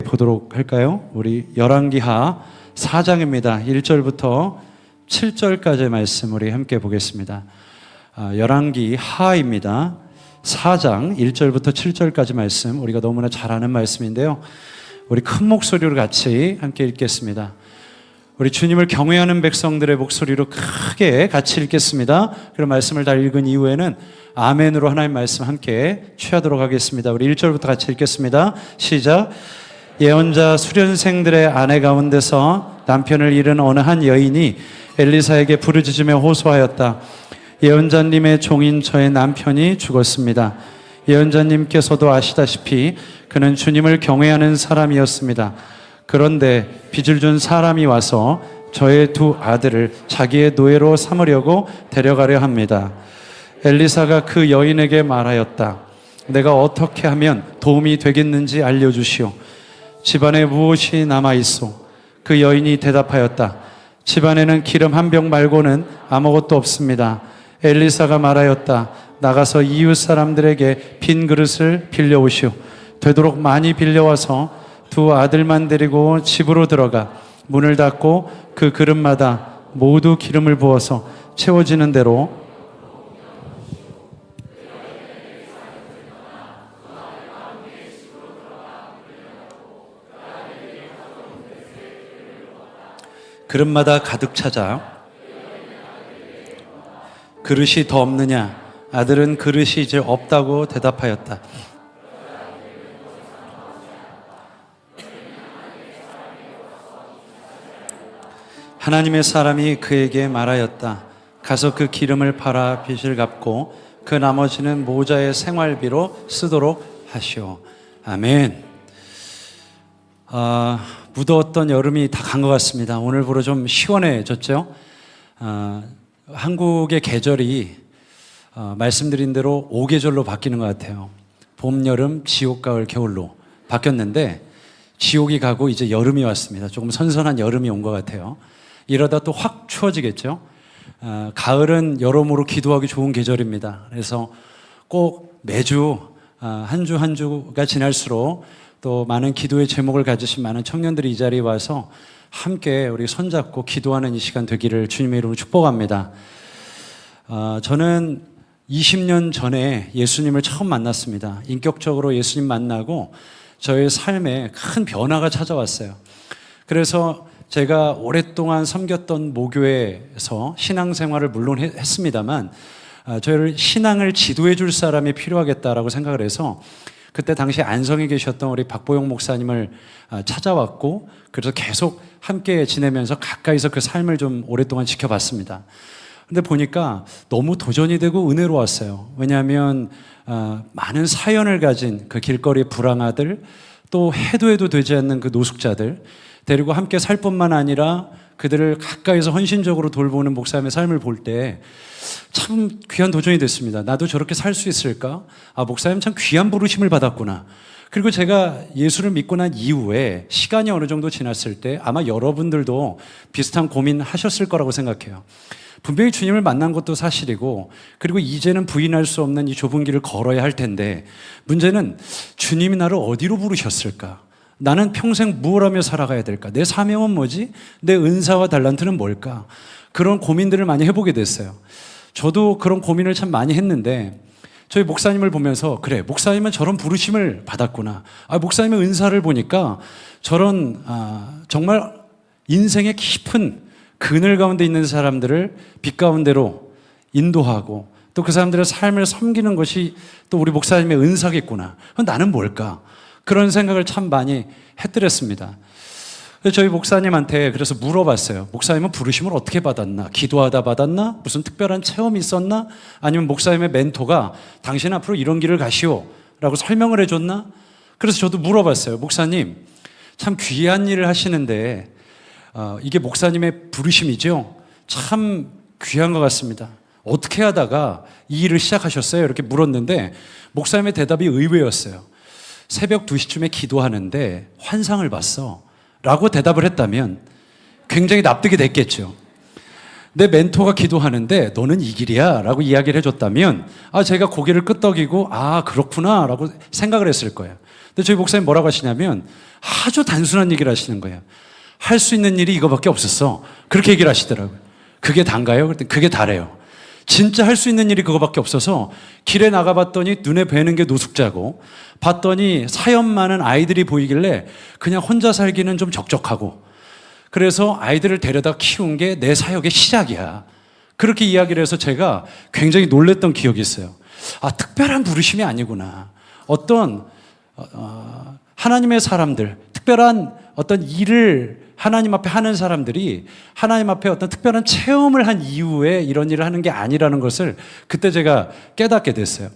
보도록 할까요? 우리 열왕기하 4장입니다. 1절부터 7절까지의 말씀 우리 함께 보겠습니다. 열왕기하입니다. 4장 1절부터 7절까지 말씀 우리가 너무나 잘 아는 말씀인데요. 우리 큰 목소리로 같이 함께 읽겠습니다. 우리 주님을 경외하는 백성들의 목소리로 크게 같이 읽겠습니다. 그런 말씀을 다 읽은 이후에는 아멘으로 하나님 말씀 함께 취하도록 하겠습니다. 우리 1절부터 같이 읽겠습니다. 시작. 예언자 수련생들의 아내 가운데서 남편을 잃은 어느 한 여인이 엘리사에게 부르짖으며 호소하였다. 예언자님의 종인 저의 남편이 죽었습니다. 예언자님께서도 아시다시피 그는 주님을 경외하는 사람이었습니다. 그런데 빚을 준 사람이 와서 저의 두 아들을 자기의 노예로 삼으려고 데려가려 합니다. 엘리사가 그 여인에게 말하였다. 내가 어떻게 하면 도움이 되겠는지 알려주시오. 집안에 무엇이 남아있소? 그 여인이 대답하였다. 집안에는 기름 한 병 말고는 아무것도 없습니다. 엘리사가 말하였다. 나가서 이웃 사람들에게 빈 그릇을 빌려오시오. 되도록 많이 빌려와서 두 아들만 데리고 집으로 들어가 문을 닫고 그 그릇마다 모두 기름을 부어서 채워지는 대로 그릇마다 가득 차자 그릇이 더 없느냐? 아들은 그릇이 이제 없다고 대답하였다. 하나님의 사람이 그에게 말하였다. 가서 그 기름을 팔아 빚을 갚고 그 나머지는 모자의 생활비로 쓰도록 하시오. 아멘. 무더웠던 여름이 다 간 것 같습니다. 오늘부로 좀 시원해졌죠? 한국의 계절이 말씀드린 대로 5계절로 바뀌는 것 같아요. 봄, 여름, 지옥, 가을, 겨울로 바뀌었는데 지옥이 가고 이제 여름이 왔습니다. 조금 선선한 여름이 온 것 같아요. 이러다 또 확 추워지겠죠? 가을은 여러모로 기도하기 좋은 계절입니다. 그래서 꼭 매주 한 주 한 주가 지날수록 또 많은 기도의 제목을 가지신 많은 청년들이 이 자리에 와서 함께 우리 손잡고 기도하는 이 시간 되기를 주님의 이름으로 축복합니다. 저는 20년 전에 예수님을 처음 만났습니다. 인격적으로 예수님 만나고 저의 삶에 큰 변화가 찾아왔어요. 그래서 제가 오랫동안 섬겼던 모교회에서 신앙생활을 물론 했습니다만 저를 신앙을 지도해 줄 사람이 필요하겠다라고 생각을 해서 그때 당시 안성에 계셨던 우리 박보영 목사님을 찾아왔고 그래서 계속 함께 지내면서 가까이서 그 삶을 좀 오랫동안 지켜봤습니다. 근데 보니까 너무 도전이 되고 은혜로웠어요. 왜냐하면 많은 사연을 가진 그 길거리 불황아들 또 해도 되지 않는 그 노숙자들 데리고 함께 살 뿐만 아니라 그들을 가까이서 헌신적으로 돌보는 목사님의 삶을 볼 때 참 귀한 도전이 됐습니다. 나도 저렇게 살 수 있을까? 목사님 참 귀한 부르심을 받았구나. 그리고 제가 예수를 믿고 난 이후에 시간이 어느 정도 지났을 때 아마 여러분들도 비슷한 고민하셨을 거라고 생각해요. 분명히 주님을 만난 것도 사실이고 그리고 이제는 부인할 수 없는 이 좁은 길을 걸어야 할 텐데 문제는 주님이 나를 어디로 부르셨을까? 나는 평생 무엇 하며 살아가야 될까? 내 사명은 뭐지? 내 은사와 달란트는 뭘까? 그런 고민들을 많이 해보게 됐어요. 저도 그런 고민을 참 많이 했는데 저희 목사님을 보면서 그래, 목사님은 저런 부르심을 받았구나. 목사님의 은사를 보니까 저런 정말 인생의 깊은 그늘 가운데 있는 사람들을 빛 가운데로 인도하고 또 그 사람들의 삶을 섬기는 것이 또 우리 목사님의 은사겠구나. 나는 뭘까? 그런 생각을 참 많이 했더랬습니다. 저희 목사님한테 그래서 물어봤어요. 목사님은 부르심을 어떻게 받았나? 기도하다 받았나? 무슨 특별한 체험이 있었나? 아니면 목사님의 멘토가 당신 앞으로 이런 길을 가시오 라고 설명을 해줬나? 그래서 저도 물어봤어요. 목사님 참 귀한 일을 하시는데 이게 목사님의 부르심이죠? 참 귀한 것 같습니다. 어떻게 하다가 이 일을 시작하셨어요? 이렇게 물었는데 목사님의 대답이 의외였어요. 새벽 2시쯤에 기도하는데 환상을 봤어 라고 대답을 했다면 굉장히 납득이 됐겠죠. 내 멘토가 기도하는데 너는 이 길이야 라고 이야기를 해줬다면 제가 고개를 끄덕이고 그렇구나 라고 생각을 했을 거예요. 근데 저희 목사님 뭐라고 하시냐면 아주 단순한 얘기를 하시는 거예요. 할 수 있는 일이 이거밖에 없었어. 그렇게 얘기를 하시더라고요. 그게 단가요? 그랬더니 그게 다래요. 진짜 할 수 있는 일이 그거밖에 없어서 길에 나가봤더니 눈에 뵈는 게 노숙자고, 봤더니 사연 많은 아이들이 보이길래 그냥 혼자 살기는 좀 적적하고, 그래서 아이들을 데려다 키운 게 내 사역의 시작이야. 그렇게 이야기를 해서 제가 굉장히 놀랬던 기억이 있어요. 아, 특별한 부르심이 아니구나. 어떤 하나님의 사람들, 특별한 어떤 일을 하나님 앞에 하는 사람들이 하나님 앞에 어떤 특별한 체험을 한 이후에 이런 일을 하는 게 아니라는 것을 그때 제가 깨닫게 됐어요.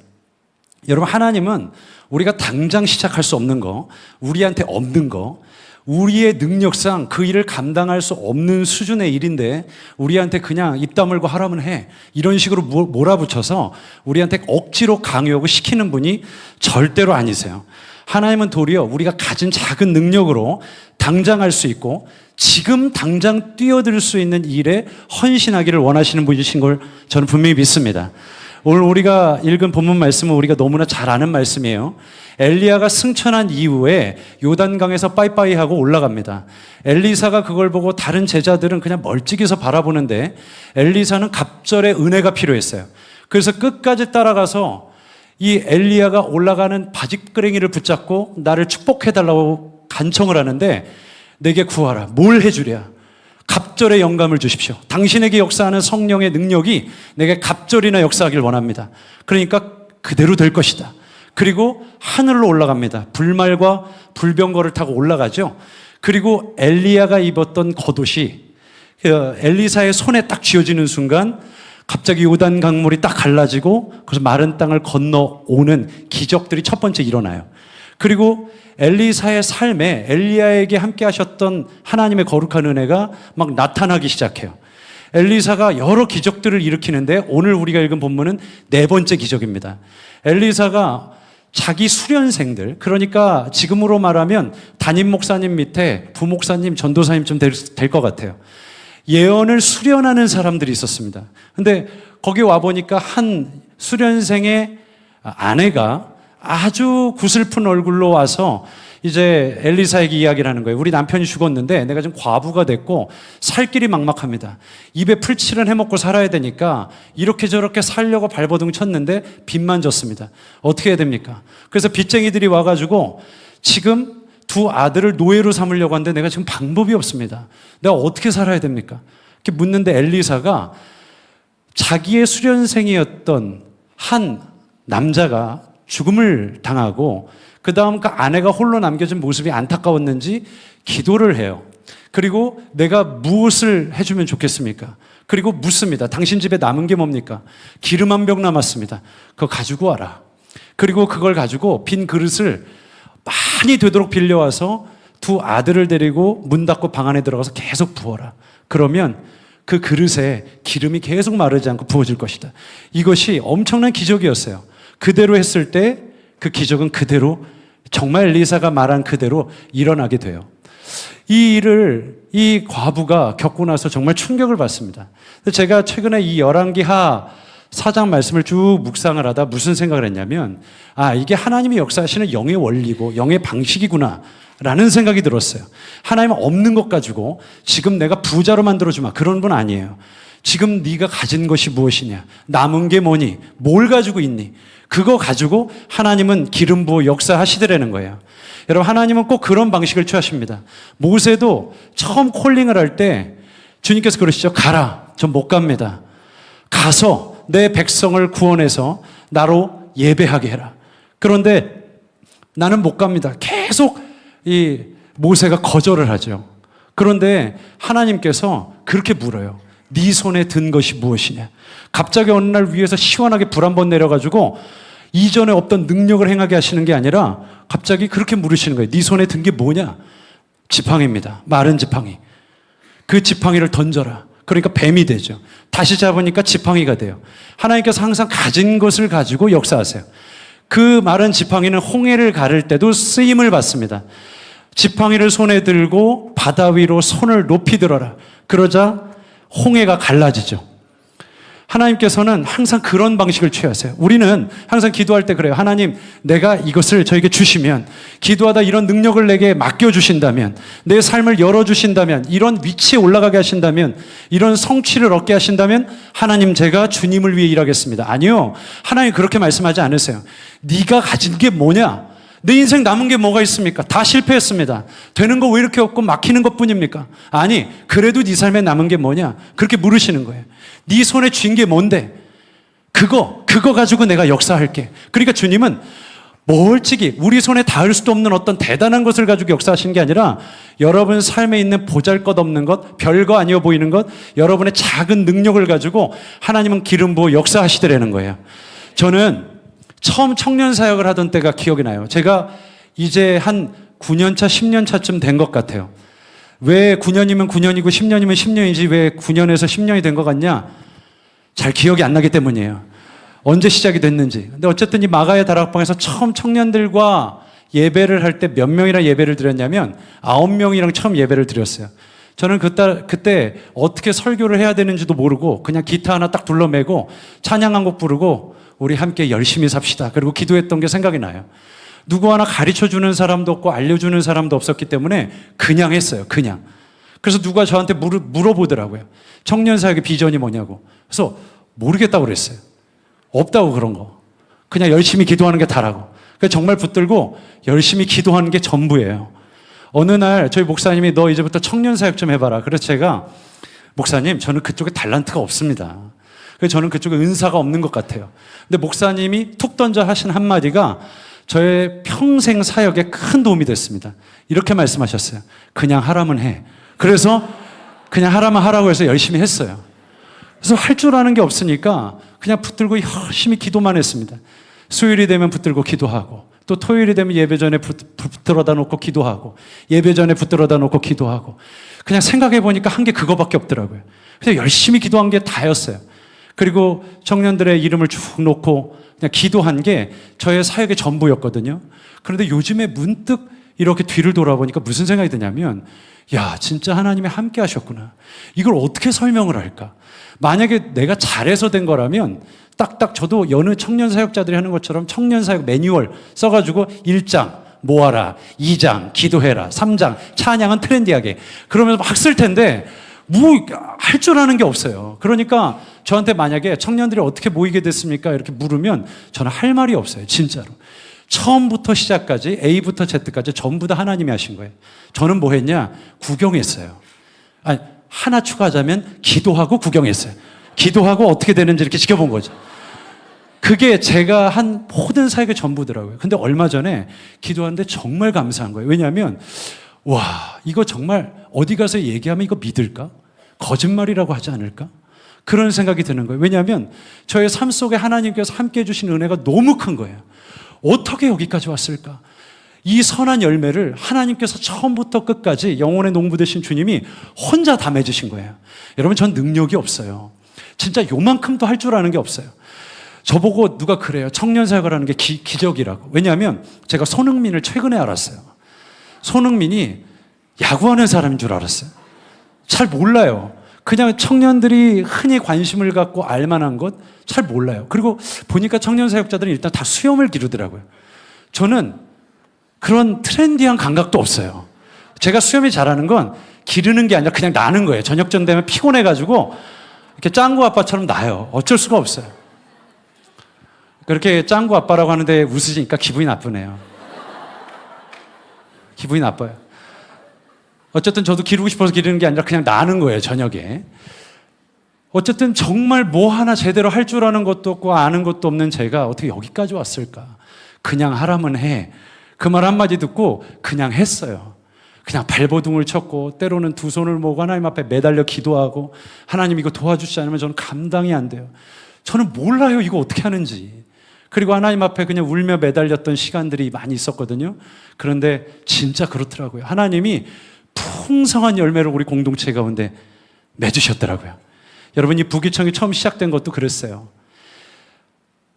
여러분, 하나님은 우리가 당장 시작할 수 없는 거, 우리한테 없는 거, 우리의 능력상 그 일을 감당할 수 없는 수준의 일인데 우리한테 그냥 입 다물고 하라면 해, 이런 식으로 몰아붙여서 우리한테 억지로 강요하고 시키는 분이 절대로 아니세요. 하나님은 도리어 우리가 가진 작은 능력으로 당장 할 수 있고 지금 당장 뛰어들 수 있는 일에 헌신하기를 원하시는 분이신 걸 저는 분명히 믿습니다. 오늘 우리가 읽은 본문 말씀은 우리가 너무나 잘 아는 말씀이에요. 엘리야가 승천한 이후에 요단강에서 빠이빠이 하고 올라갑니다. 엘리사가 그걸 보고 다른 제자들은 그냥 멀찍이서 바라보는데 엘리사는 갑절의 은혜가 필요했어요. 그래서 끝까지 따라가서 이 엘리야가 올라가는 바짓끄랭이를 붙잡고 나를 축복해달라고 간청을 하는데, 내게 구하라. 뭘 해주랴? 갑절의 영감을 주십시오. 당신에게 역사하는 성령의 능력이 내게 갑절이나 역사하길 원합니다. 그러니까 그대로 될 것이다. 그리고 하늘로 올라갑니다. 불말과 불병거를 타고 올라가죠. 그리고 엘리야가 입었던 겉옷이 엘리사의 손에 딱 쥐어지는 순간 갑자기 요단 강물이 딱 갈라지고 그래서 마른 땅을 건너오는 기적들이 첫 번째 일어나요. 그리고 엘리사의 삶에 엘리야에게 함께 하셨던 하나님의 거룩한 은혜가 막 나타나기 시작해요. 엘리사가 여러 기적들을 일으키는데 오늘 우리가 읽은 본문은 네 번째 기적입니다. 엘리사가 자기 수련생들, 그러니까 지금으로 말하면 담임 목사님 밑에 부목사님, 전도사님쯤 될 것 같아요. 예언을 수련하는 사람들이 있었습니다. 근데 거기 와보니까 한 수련생의 아내가 아주 구슬픈 얼굴로 와서 이제 엘리사에게 이야기를 하는 거예요. 우리 남편이 죽었는데 내가 지금 과부가 됐고 살 길이 막막합니다. 입에 풀칠은 해먹고 살아야 되니까 이렇게 저렇게 살려고 발버둥 쳤는데 빚만 졌습니다. 어떻게 해야 됩니까? 그래서 빚쟁이들이 와가지고 지금 두 아들을 노예로 삼으려고 하는데 내가 지금 방법이 없습니다. 내가 어떻게 살아야 됩니까? 이렇게 묻는데 엘리사가 자기의 수련생이었던 한 남자가 죽음을 당하고 그 다음 그 아내가 홀로 남겨진 모습이 안타까웠는지 기도를 해요. 그리고 내가 무엇을 해주면 좋겠습니까? 그리고 묻습니다. 당신 집에 남은 게 뭡니까? 기름 한 병 남았습니다. 그거 가지고 와라. 그리고 그걸 가지고 빈 그릇을 많이 되도록 빌려와서 두 아들을 데리고 문 닫고 방 안에 들어가서 계속 부어라. 그러면 그 그릇에 기름이 계속 마르지 않고 부어질 것이다. 이것이 엄청난 기적이었어요. 그대로 했을 때 그 기적은 그대로, 정말 엘리사가 말한 그대로 일어나게 돼요. 이 일을 이 과부가 겪고 나서 정말 충격을 받습니다. 제가 최근에 이 열왕기하 4장 말씀을 쭉 묵상을 하다 무슨 생각을 했냐면, 이게 하나님이 역사하시는 영의 원리고 영의 방식이구나 라는 생각이 들었어요. 하나님은 없는 것 가지고 지금 내가 부자로 만들어주마, 그런 분 아니에요. 지금 네가 가진 것이 무엇이냐, 남은 게 뭐니, 뭘 가지고 있니, 그거 가지고 하나님은 기름 부어 역사하시더라는 거예요. 여러분, 하나님은 꼭 그런 방식을 취하십니다. 모세도 처음 콜링을 할 때 주님께서 그러시죠. 가라. 전 못 갑니다. 가서 내 백성을 구원해서 나로 예배하게 해라. 그런데 나는 못 갑니다. 계속 이 모세가 거절을 하죠. 그런데 하나님께서 그렇게 물어요. 네 손에 든 것이 무엇이냐. 갑자기 어느 날 위에서 시원하게 불 한 번 내려가지고 이전에 없던 능력을 행하게 하시는 게 아니라 갑자기 그렇게 물으시는 거예요. 네 손에 든 게 뭐냐? 지팡이입니다. 마른 지팡이. 그 지팡이를 던져라. 그러니까 뱀이 되죠. 다시 잡으니까 지팡이가 돼요. 하나님께서 항상 가진 것을 가지고 역사하세요. 그 마른 지팡이는 홍해를 가를 때도 쓰임을 받습니다. 지팡이를 손에 들고 바다 위로 손을 높이 들어라. 그러자 홍해가 갈라지죠. 하나님께서는 항상 그런 방식을 취하세요. 우리는 항상 기도할 때 그래요. 하나님, 내가 이것을 저에게 주시면, 기도하다 이런 능력을 내게 맡겨주신다면, 내 삶을 열어주신다면, 이런 위치에 올라가게 하신다면, 이런 성취를 얻게 하신다면 하나님, 제가 주님을 위해 일하겠습니다. 아니요. 하나님 그렇게 말씀하지 않으세요. 네가 가진 게 뭐냐? 내 인생 남은 게 뭐가 있습니까? 다 실패했습니다. 되는 거 왜 이렇게 없고 막히는 것뿐입니까? 아니, 그래도 네 삶에 남은 게 뭐냐? 그렇게 물으시는 거예요. 네 손에 쥔 게 뭔데? 그거 가지고 내가 역사할게. 그러니까 주님은 멀찍이 우리 손에 닿을 수도 없는 어떤 대단한 것을 가지고 역사하시는 게 아니라 여러분 삶에 있는 보잘것없는 것, 별거 아니어 보이는 것, 여러분의 작은 능력을 가지고 하나님은 기름 부어 역사하시더라는 거예요. 저는 처음 청년 사역을 하던 때가 기억이 나요. 제가 이제 한 9년 차, 10년 차쯤 된 것 같아요. 왜 9년이면 9년이고 10년이면 10년이지 왜 9년에서 10년이 된 것 같냐? 잘 기억이 안 나기 때문이에요. 언제 시작이 됐는지. 근데 어쨌든 이 마가의 다락방에서 처음 청년들과 예배를 할 때 몇 명이랑 예배를 드렸냐면 9명이랑 처음 예배를 드렸어요. 저는 그때 어떻게 설교를 해야 되는지도 모르고 그냥 기타 하나 딱 둘러매고 찬양 한 곡 부르고 우리 함께 열심히 삽시다. 그리고 기도했던 게 생각이 나요. 누구 하나 가르쳐주는 사람도 없고 알려주는 사람도 없었기 때문에 그냥 했어요. 그냥. 그래서 누가 저한테 물어보더라고요. 청년 사역의 비전이 뭐냐고. 그래서 모르겠다고 그랬어요. 없다고 그런 거. 그냥 열심히 기도하는 게 다라고. 그래서 정말 붙들고 열심히 기도하는 게 전부예요. 어느 날 저희 목사님이 너 이제부터 청년 사역 좀 해봐라. 그래서 제가 목사님 저는 그쪽에 달란트가 없습니다. 그래서 저는 그쪽에 은사가 없는 것 같아요. 근데 목사님이 툭 던져 하신 한마디가 저의 평생 사역에 큰 도움이 됐습니다. 이렇게 말씀하셨어요. 그냥 하라면 해. 그래서 그냥 하라면 하라고 해서 열심히 했어요. 그래서 할 줄 아는 게 없으니까 그냥 붙들고 열심히 기도만 했습니다. 수요일이 되면 붙들고 기도하고 또 토요일이 되면 예배 전에 붙들어다 놓고 기도하고 예배 전에 붙들어다 놓고 기도하고 그냥 생각해 보니까 한 게 그거밖에 없더라고요. 그래서 열심히 기도한 게 다였어요. 그리고 청년들의 이름을 쭉 놓고 그냥 기도한 게 저의 사역의 전부였거든요. 그런데 요즘에 문득 이렇게 뒤를 돌아보니까 무슨 생각이 드냐면 야, 진짜 하나님이 함께 하셨구나. 이걸 어떻게 설명을 할까? 만약에 내가 잘해서 된 거라면 딱딱 저도 여느 청년 사역자들이 하는 것처럼 청년 사역 매뉴얼 써가지고 1장 모아라, 2장 기도해라, 3장 찬양은 트렌디하게 그러면서 막 쓸 텐데 뭐 할 줄 아는 게 없어요. 그러니까 저한테 만약에 청년들이 어떻게 모이게 됐습니까? 이렇게 물으면 저는 할 말이 없어요. 진짜로. 처음부터 시작까지 A부터 Z까지 전부 다 하나님이 하신 거예요. 저는 뭐 했냐? 구경했어요. 아니, 하나 추가하자면 기도하고 구경했어요. 기도하고 어떻게 되는지 이렇게 지켜본 거죠. 그게 제가 한 모든 사역의 전부더라고요. 근데 얼마 전에 기도하는데 정말 감사한 거예요. 왜냐하면 와, 이거 정말 어디 가서 얘기하면 이거 믿을까? 거짓말이라고 하지 않을까? 그런 생각이 드는 거예요. 왜냐하면 저의 삶 속에 하나님께서 함께 해주신 은혜가 너무 큰 거예요. 어떻게 여기까지 왔을까? 이 선한 열매를 하나님께서 처음부터 끝까지 영혼의 농부 되신 주님이 혼자 다 맺으신 거예요. 여러분, 전 능력이 없어요. 진짜 요만큼도 할 줄 아는 게 없어요. 저보고 누가 그래요. 청년 사역을 하는 게 기적이라고. 왜냐하면 제가 손흥민을 최근에 알았어요. 손흥민이 야구하는 사람인 줄 알았어요. 잘 몰라요. 그냥 청년들이 흔히 관심을 갖고 알만한 것 잘 몰라요. 그리고 보니까 청년 사역자들은 일단 다 수염을 기르더라고요. 저는 그런 트렌디한 감각도 없어요. 제가 수염이 자라는 건 기르는 게 아니라 그냥 나는 거예요. 저녁쯤 되면 피곤해가지고 이렇게 짱구 아빠처럼 나요. 어쩔 수가 없어요. 그렇게 짱구 아빠라고 하는데 웃으시니까 기분이 나쁘네요. 기분이 나빠요. 어쨌든 저도 기르고 싶어서 기르는 게 아니라 그냥 나는 거예요, 저녁에. 어쨌든 정말 뭐 하나 제대로 할 줄 아는 것도 없고 아는 것도 없는 제가 어떻게 여기까지 왔을까? 그냥 하라면 해. 그 말 한마디 듣고 그냥 했어요. 그냥 발버둥을 쳤고 때로는 두 손을 모으고 하나님 앞에 매달려 기도하고 하나님 이거 도와주시지 않으면 저는 감당이 안 돼요. 저는 몰라요, 이거 어떻게 하는지. 그리고 하나님 앞에 그냥 울며 매달렸던 시간들이 많이 있었거든요. 그런데 진짜 그렇더라고요. 하나님이 풍성한 열매를 우리 공동체 가운데 맺으셨더라고요. 여러분, 이 부기청이 처음 시작된 것도 그랬어요.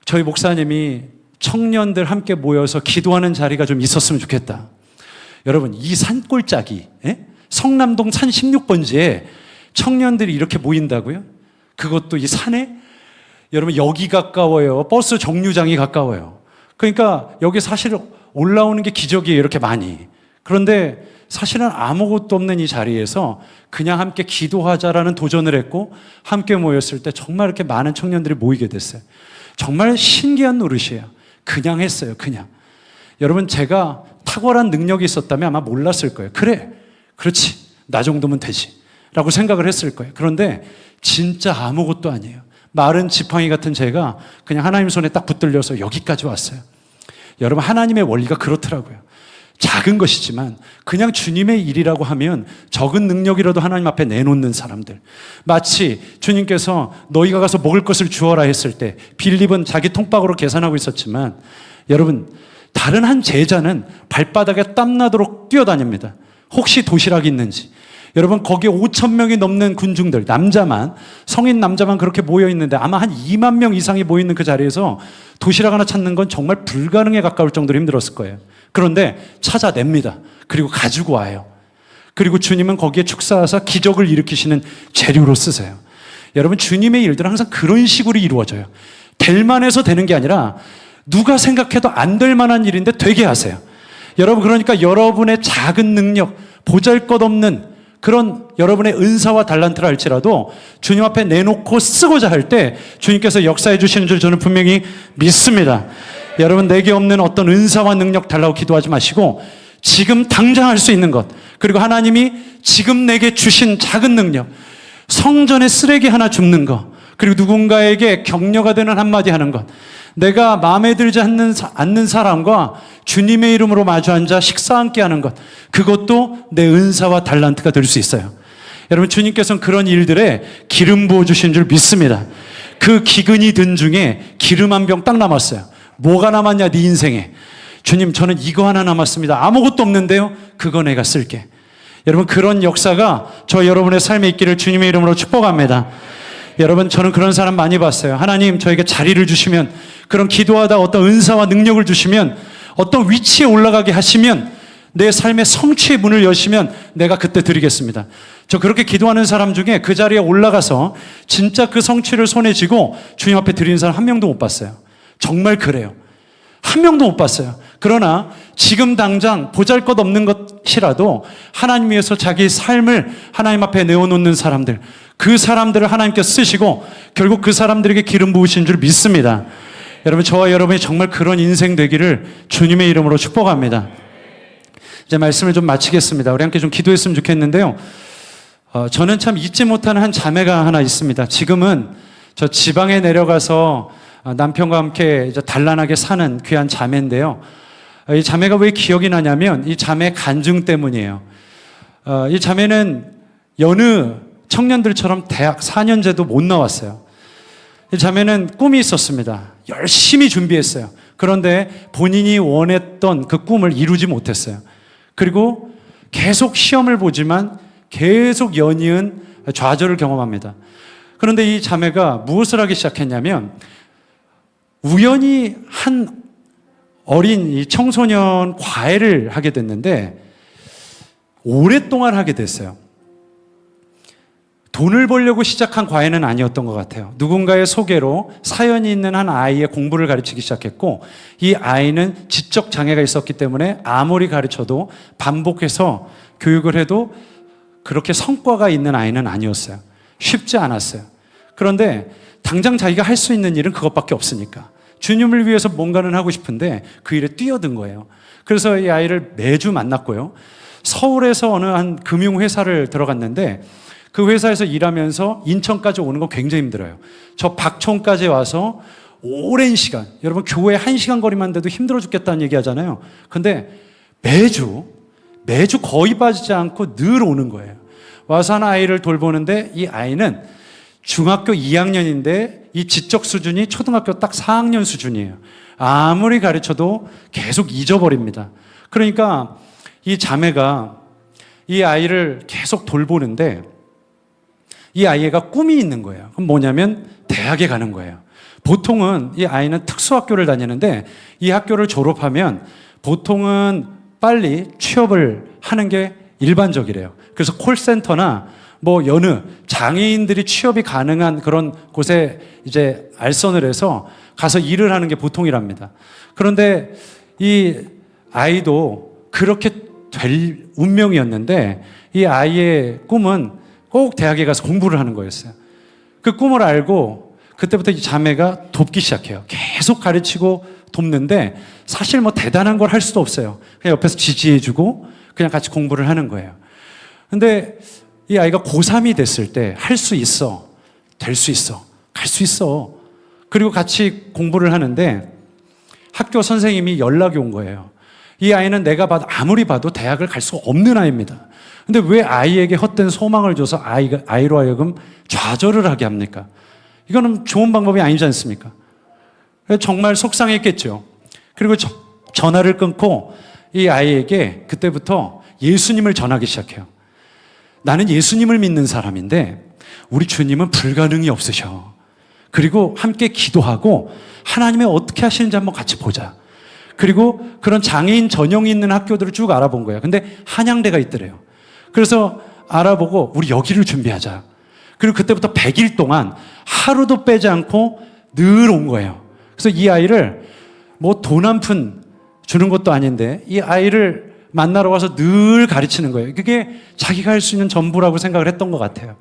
저희 목사님이 청년들 함께 모여서 기도하는 자리가 좀 있었으면 좋겠다. 여러분, 이 산골짜기, 성남동 산 16번지에 청년들이 이렇게 모인다고요? 그것도 이 산에 여러분 여기 가까워요. 버스 정류장이 가까워요. 그러니까 여기 사실 올라오는 게 기적이에요. 이렇게 많이. 그런데 사실은 아무것도 없는 이 자리에서 그냥 함께 기도하자라는 도전을 했고 함께 모였을 때 정말 이렇게 많은 청년들이 모이게 됐어요. 정말 신기한 노릇이에요. 그냥 했어요. 그냥. 여러분 제가 탁월한 능력이 있었다면 아마 몰랐을 거예요. 그래. 그렇지. 나 정도면 되지. 라고 생각을 했을 거예요. 그런데 진짜 아무것도 아니에요. 마른 지팡이 같은 제가 그냥 하나님 손에 딱 붙들려서 여기까지 왔어요. 여러분 하나님의 원리가 그렇더라고요. 작은 것이지만 그냥 주님의 일이라고 하면 적은 능력이라도 하나님 앞에 내놓는 사람들. 마치 주님께서 너희가 가서 먹을 것을 주어라 했을 때 빌립은 자기 통박으로 계산하고 있었지만 여러분 다른 한 제자는 발바닥에 땀나도록 뛰어다닙니다. 혹시 도시락이 있는지. 여러분 거기에 5천 명이 넘는 군중들, 남자만, 성인 남자만 그렇게 모여 있는데 아마 한 2만 명 이상이 모여 있는 그 자리에서 도시락 하나 찾는 건 정말 불가능에 가까울 정도로 힘들었을 거예요. 그런데 찾아냅니다. 그리고 가지고 와요. 그리고 주님은 거기에 축사하사 기적을 일으키시는 재료로 쓰세요. 여러분 주님의 일들은 항상 그런 식으로 이루어져요. 될 만해서 되는 게 아니라 누가 생각해도 안 될 만한 일인데 되게 하세요. 여러분 그러니까 여러분의 작은 능력, 보잘것없는 그런 여러분의 은사와 달란트를 할지라도 주님 앞에 내놓고 쓰고자 할 때 주님께서 역사해 주시는 줄 저는 분명히 믿습니다. 여러분 내게 없는 어떤 은사와 능력 달라고 기도하지 마시고 지금 당장 할 수 있는 것, 그리고 하나님이 지금 내게 주신 작은 능력, 성전에 쓰레기 하나 줍는 것, 그리고 누군가에게 격려가 되는 한마디 하는 것, 내가 마음에 들지 않는 사람과 주님의 이름으로 마주 앉아 식사 함께 하는 것, 그것도 내 은사와 달란트가 될 수 있어요. 여러분 주님께서는 그런 일들에 기름 부어주신 줄 믿습니다. 그 기근이 든 중에 기름 한 병 딱 남았어요. 뭐가 남았냐 네 인생에. 주님 저는 이거 하나 남았습니다. 아무것도 없는데요. 그거 내가 쓸게. 여러분 그런 역사가 저 여러분의 삶에 있기를 주님의 이름으로 축복합니다. 여러분 저는 그런 사람 많이 봤어요. 하나님 저에게 자리를 주시면, 그런 기도하다 어떤 은사와 능력을 주시면, 어떤 위치에 올라가게 하시면, 내 삶의 성취의 문을 여시면 내가 그때 드리겠습니다. 저 그렇게 기도하는 사람 중에 그 자리에 올라가서 진짜 그 성취를 손에 쥐고 주님 앞에 드리는 사람 한 명도 못 봤어요. 정말 그래요. 한 명도 못 봤어요. 그러나 지금 당장 보잘것없는 것이라도 하나님 위해서 자기 삶을 하나님 앞에 내어놓는 사람들, 그 사람들을 하나님께 쓰시고 결국 그 사람들에게 기름 부으신 줄 믿습니다. 여러분 저와 여러분이 정말 그런 인생 되기를 주님의 이름으로 축복합니다. 이제 말씀을 좀 마치겠습니다. 우리 함께 좀 기도했으면 좋겠는데요. 저는 참 잊지 못하는 한 자매가 하나 있습니다. 지금은 저 지방에 내려가서 남편과 함께 이제 단란하게 사는 귀한 자매인데요. 이 자매가 왜 기억이 나냐면 이 자매 간증 때문이에요. 이 자매는 여느 청년들처럼 대학 4년제도 못 나왔어요. 이 자매는 꿈이 있었습니다. 열심히 준비했어요. 그런데 본인이 원했던 그 꿈을 이루지 못했어요. 그리고 계속 시험을 보지만 계속 연이은 좌절을 경험합니다. 그런데 이 자매가 무엇을 하기 시작했냐면 우연히 한 어린 이 청소년 과외를 하게 됐는데 오랫동안 하게 됐어요. 돈을 벌려고 시작한 과외는 아니었던 것 같아요. 누군가의 소개로 사연이 있는 한 아이의 공부를 가르치기 시작했고 이 아이는 지적 장애가 있었기 때문에 아무리 가르쳐도 반복해서 교육을 해도 그렇게 성과가 있는 아이는 아니었어요. 쉽지 않았어요. 그런데 당장 자기가 할 수 있는 일은 그것밖에 없으니까 주님을 위해서 뭔가는 하고 싶은데 그 일에 뛰어든 거예요. 그래서 이 아이를 매주 만났고요. 서울에서 어느 한 금융회사를 들어갔는데 그 회사에서 일하면서 인천까지 오는 건 굉장히 힘들어요. 저 박촌까지 와서 오랜 시간, 여러분 교회 1시간 거리만 돼도 힘들어 죽겠다는 얘기 하잖아요. 근데 매주 거의 빠지지 않고 늘 오는 거예요. 와서 한 아이를 돌보는데 이 아이는 중학교 2학년인데 이 지적 수준이 초등학교 딱 4학년 수준이에요. 아무리 가르쳐도 계속 잊어버립니다. 그러니까 이 자매가 이 아이를 계속 돌보는데 이 아이가 꿈이 있는 거예요. 그럼 뭐냐면 대학에 가는 거예요. 보통은 이 아이는 특수학교를 다니는데 이 학교를 졸업하면 보통은 빨리 취업을 하는 게 일반적이래요. 그래서 콜센터나 뭐 여느 장애인들이 취업이 가능한 그런 곳에 이제 알선을 해서 가서 일을 하는 게 보통이랍니다. 그런데 이 아이도 그렇게 될 운명이었는데 이 아이의 꿈은 꼭 대학에 가서 공부를 하는 거였어요. 그 꿈을 알고 그때부터 이 자매가 돕기 시작해요. 계속 가르치고 돕는데 사실 뭐 대단한 걸 할 수도 없어요. 그냥 옆에서 지지해주고 그냥 같이 공부를 하는 거예요. 근데 이 아이가 고3이 됐을 때 할 수 있어, 될 수 있어, 갈 수 있어. 그리고 같이 공부를 하는데 학교 선생님이 연락이 온 거예요. 이 아이는 내가 봐도 아무리 봐도 대학을 갈 수가 없는 아이입니다. 근데 왜 아이에게 헛된 소망을 줘서 아이로 하여금 좌절을 하게 합니까? 이거는 좋은 방법이 아니지 않습니까? 정말 속상했겠죠. 그리고 전화를 끊고 이 아이에게 그때부터 예수님을 전하기 시작해요. 나는 예수님을 믿는 사람인데 우리 주님은 불가능이 없으셔. 그리고 함께 기도하고 하나님이 어떻게 하시는지 한번 같이 보자. 그리고 그런 장애인 전용이 있는 학교들을 쭉 알아본 거예요. 근데 한양대가 있더래요. 그래서 알아보고 우리 여기를 준비하자. 그리고 그때부터 100일 동안 하루도 빼지 않고 늘 온 거예요. 그래서 이 아이를 뭐 돈 한 푼 주는 것도 아닌데 이 아이를 만나러 가서 늘 가르치는 거예요. 그게 자기가 할 수 있는 전부라고 생각을 했던 것 같아요.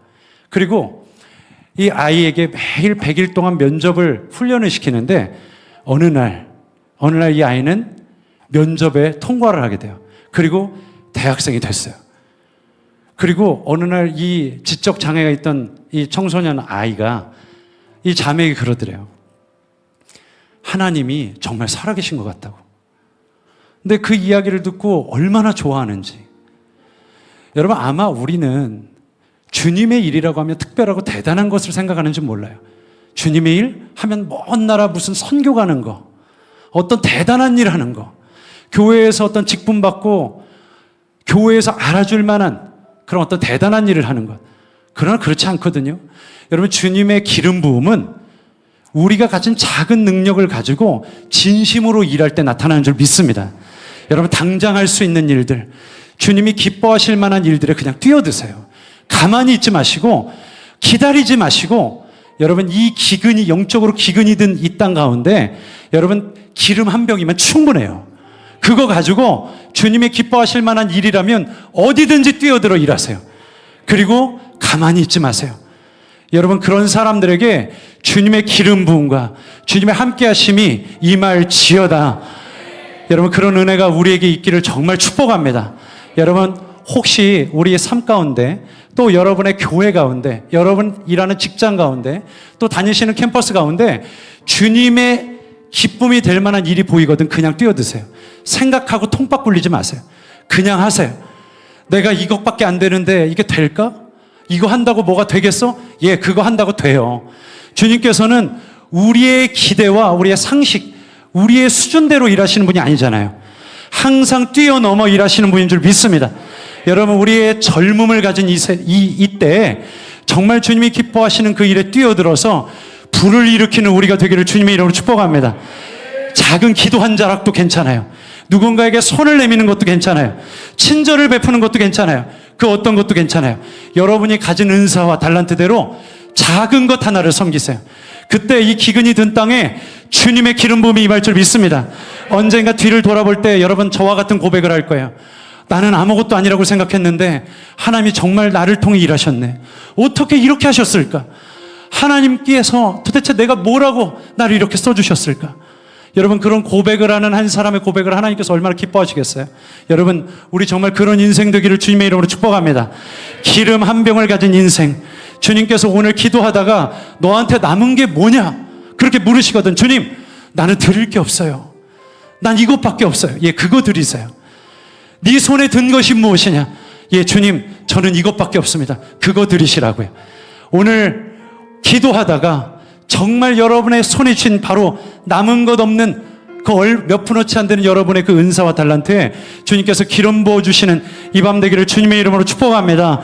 그리고 이 아이에게 매일 100일 동안 면접을 훈련을 시키는데 어느 날 이 아이는 면접에 통과를 하게 돼요. 그리고 대학생이 됐어요. 그리고 어느 날 이 지적 장애가 있던 이 청소년 아이가 이 자매에게 그러더래요. 하나님이 정말 살아계신 것 같다고. 근데 그 이야기를 듣고 얼마나 좋아하는지. 여러분 아마 우리는 주님의 일이라고 하면 특별하고 대단한 것을 생각하는지 몰라요. 주님의 일 하면 먼 나라 무슨 선교 가는 거, 어떤 대단한 일 하는 거, 교회에서 어떤 직분 받고 교회에서 알아줄 만한 그런 어떤 대단한 일을 하는 것. 그러나 그렇지 않거든요. 여러분 주님의 기름 부음은 우리가 가진 작은 능력을 가지고 진심으로 일할 때 나타나는 줄 믿습니다. 여러분 당장 할 수 있는 일들, 주님이 기뻐하실 만한 일들에 그냥 뛰어드세요. 가만히 있지 마시고 기다리지 마시고 여러분 이 기근이 영적으로 기근이 든 이 땅 가운데 여러분 기름 한 병이면 충분해요. 그거 가지고 주님이 기뻐하실 만한 일이라면 어디든지 뛰어들어 일하세요. 그리고 가만히 있지 마세요. 여러분 그런 사람들에게 주님의 기름 부음과 주님의 함께 하심이 임할지어다. 여러분 그런 은혜가 우리에게 있기를 정말 축복합니다. 여러분 혹시 우리의 삶 가운데 또 여러분의 교회 가운데 여러분 일하는 직장 가운데 또 다니시는 캠퍼스 가운데 주님의 기쁨이 될 만한 일이 보이거든 그냥 뛰어드세요. 생각하고 통박 굴리지 마세요. 그냥 하세요. 내가 이것밖에 안 되는데 이게 될까? 이거 한다고 뭐가 되겠어? 예, 그거 한다고 돼요. 주님께서는 우리의 기대와 우리의 상식, 우리의 수준대로 일하시는 분이 아니잖아요. 항상 뛰어넘어 일하시는 분인 줄 믿습니다. 여러분 우리의 젊음을 가진 이때에 정말 주님이 기뻐하시는 그 일에 뛰어들어서 불을 일으키는 우리가 되기를 주님의 이름으로 축복합니다. 작은 기도 한 자락도 괜찮아요. 누군가에게 손을 내미는 것도 괜찮아요. 친절을 베푸는 것도 괜찮아요. 그 어떤 것도 괜찮아요. 여러분이 가진 은사와 달란트대로 작은 것 하나를 섬기세요. 그때 이 기근이 든 땅에 주님의 기름 부음이 임할 줄 믿습니다. 언젠가 뒤를 돌아볼 때 여러분 저와 같은 고백을 할 거예요. 나는 아무것도 아니라고 생각했는데 하나님이 정말 나를 통해 일하셨네. 어떻게 이렇게 하셨을까? 하나님께서 도대체 내가 뭐라고 나를 이렇게 써주셨을까? 여러분 그런 고백을 하는 한 사람의 고백을 하나님께서 얼마나 기뻐하시겠어요? 여러분 우리 정말 그런 인생 되기를 주님의 이름으로 축복합니다. 기름 한 병을 가진 인생. 주님께서 오늘 기도하다가 너한테 남은 게 뭐냐? 그렇게 물으시거든. 주님 나는 드릴 게 없어요. 난 이것밖에 없어요. 예, 그거 드리세요. 네 손에 든 것이 무엇이냐? 예, 주님 저는 이것밖에 없습니다. 그거 드리시라고요. 오늘 기도하다가 정말 여러분의 손에 쥔 바로 남은 것 없는 그 몇 푼어치 안 되는 여러분의 그 은사와 달란트에 주님께서 기름 부어주시는 이 밤 되기를 주님의 이름으로 축복합니다.